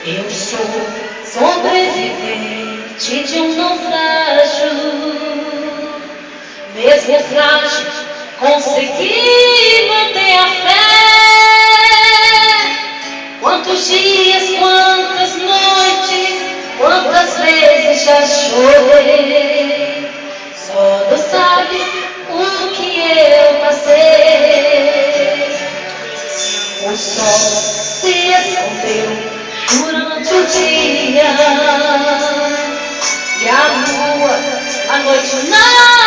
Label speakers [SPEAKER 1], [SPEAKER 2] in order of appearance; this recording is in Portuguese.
[SPEAKER 1] Eu sou sobrevivente de um naufrágio. Mesmo frágil, consegui manter a fé. Quantos dias, quantas noites, quantas vezes já chorei. Só Deus sabe o que eu passei. O sol se escondeu durante o dia e a lua, a noite não